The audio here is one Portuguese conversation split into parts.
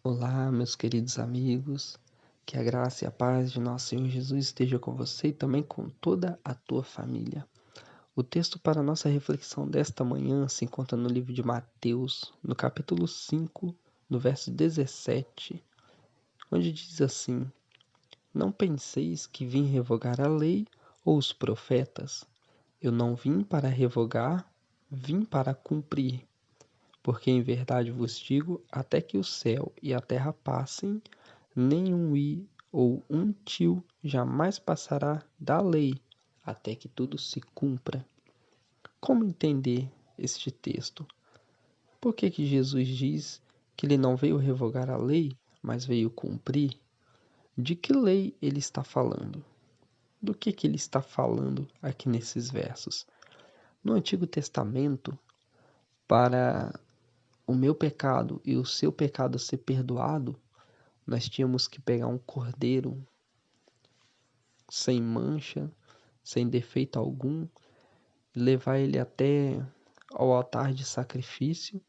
Olá, meus queridos amigos, que a graça e a paz de nosso Senhor Jesus esteja com você e também com toda a tua família. O texto para a nossa reflexão desta manhã se encontra no livro de Mateus, no capítulo 5, no verso 17, onde diz assim: Não penseis que vim revogar a lei ou os profetas. Eu não vim para revogar, vim para cumprir. Porque em verdade vos digo, até que o céu e a terra passem, nem um i ou um tio jamais passará da lei, até que tudo se cumpra. Como entender este texto? Por que Jesus diz que ele não veio revogar a lei, mas veio cumprir? De que lei ele está falando? Do que ele está falando aqui nesses versos? No Antigo Testamento, para o meu pecado e o seu pecado ser perdoado, nós tínhamos que pegar um cordeiro sem mancha, sem defeito algum, levar ele até ao altar de sacrifício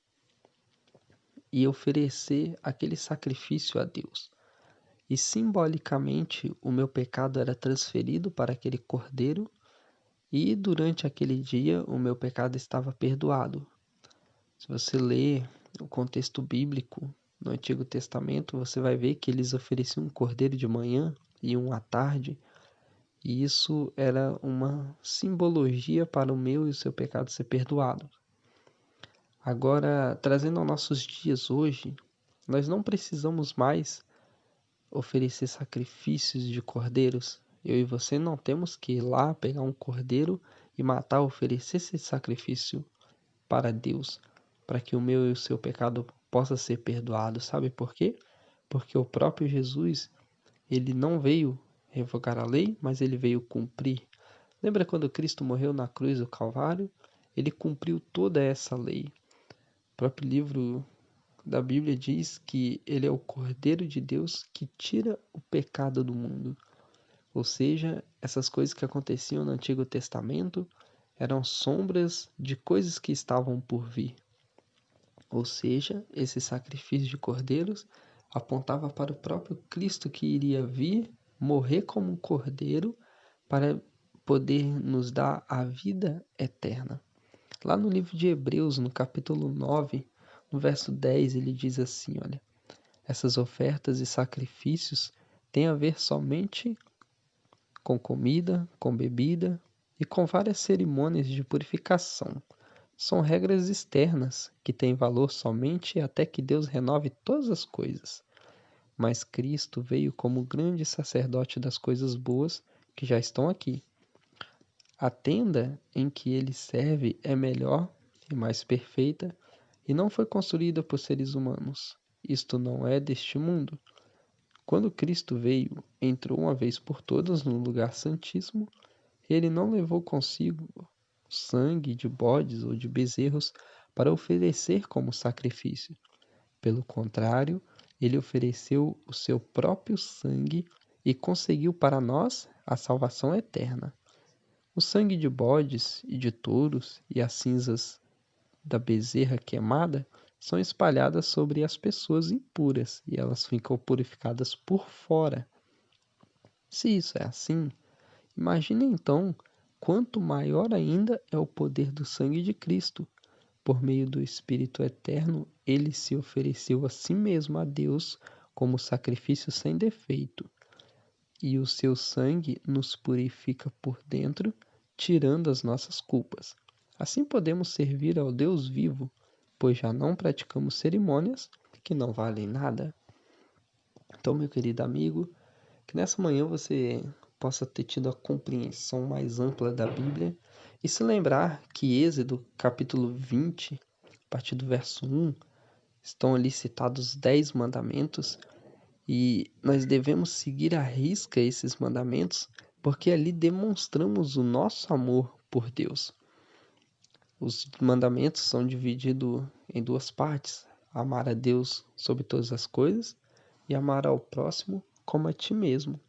e oferecer aquele sacrifício a Deus. E simbolicamente o meu pecado era transferido para aquele cordeiro e durante aquele dia o meu pecado estava perdoado. Se você ler o contexto bíblico no Antigo Testamento, você vai ver que eles ofereciam um cordeiro de manhã e um à tarde, e isso era uma simbologia para o meu e o seu pecado ser perdoado. Agora, trazendo aos nossos dias hoje, nós não precisamos mais oferecer sacrifícios de cordeiros. Eu e você não temos que ir lá pegar um cordeiro e matar, oferecer esse sacrifício para Deus, para que o meu e o seu pecado possa ser perdoado. Sabe por quê? Porque o próprio Jesus, ele não veio revogar a lei, mas ele veio cumprir. Lembra quando Cristo morreu na cruz do Calvário? Ele cumpriu toda essa lei. O próprio livro da Bíblia diz que ele é o Cordeiro de Deus que tira o pecado do mundo. Ou seja, essas coisas que aconteciam no Antigo Testamento eram sombras de coisas que estavam por vir. Ou seja, esse sacrifício de cordeiros apontava para o próprio Cristo que iria vir, morrer como um cordeiro para poder nos dar a vida eterna. Lá no livro de Hebreus, no capítulo 9, no verso 10, ele diz assim, olha: essas ofertas e sacrifícios têm a ver somente com comida, com bebida e com várias cerimônias de purificação. São regras externas que têm valor somente até que Deus renove todas as coisas. Mas Cristo veio como grande sacerdote das coisas boas que já estão aqui. A tenda em que ele serve é melhor e mais perfeita e não foi construída por seres humanos. Isto não é deste mundo. Quando Cristo veio, entrou uma vez por todas no lugar santíssimo. Ele não levou consigo sangue de bodes ou de bezerros para oferecer como sacrifício. Pelo contrário, ele ofereceu o seu próprio sangue e conseguiu para nós a salvação eterna. O sangue de bodes e de touros e as cinzas da bezerra queimada são espalhadas sobre as pessoas impuras e elas ficam purificadas por fora. Se isso é assim, imagine então quanto maior ainda é o poder do sangue de Cristo. Por meio do Espírito Eterno, ele se ofereceu a si mesmo a Deus como sacrifício sem defeito, e o seu sangue nos purifica por dentro, tirando as nossas culpas. Assim podemos servir ao Deus vivo, pois já não praticamos cerimônias que não valem nada. Então, meu querido amigo, que nessa manhã você possa ter tido a compreensão mais ampla da Bíblia e se lembrar que Êxodo capítulo 20, a partir do verso 1, estão ali citados 10 mandamentos e nós devemos seguir à risca esses mandamentos porque ali demonstramos o nosso amor por Deus. Os mandamentos são divididos em duas partes: amar a Deus sobre todas as coisas e amar ao próximo como a ti mesmo.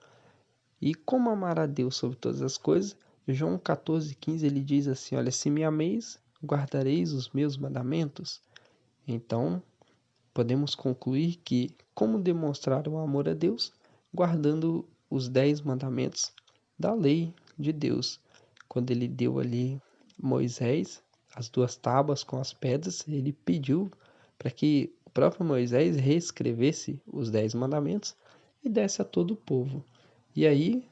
E como amar a Deus sobre todas as coisas? João 14,15 ele diz assim: olha, se me ameis, guardareis os meus mandamentos. Então, podemos concluir que como demonstrar o amor a Deus? Guardando os 10 mandamentos da lei de Deus. Quando ele deu ali Moisés as 2 tábuas com as pedras, ele pediu para que o próprio Moisés reescrevesse os 10 mandamentos e desse a todo o povo. E aí,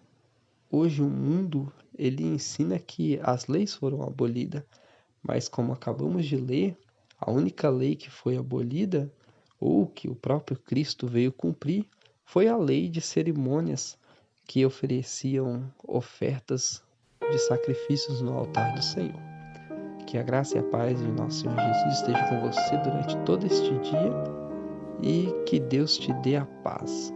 hoje o mundo ele ensina que as leis foram abolidas, mas como acabamos de ler, a única lei que foi abolida, ou que o próprio Cristo veio cumprir, foi a lei de cerimônias que ofereciam ofertas de sacrifícios no altar do Senhor. Que a graça e a paz de nosso Senhor Jesus esteja com você durante todo este dia e que Deus te dê a paz.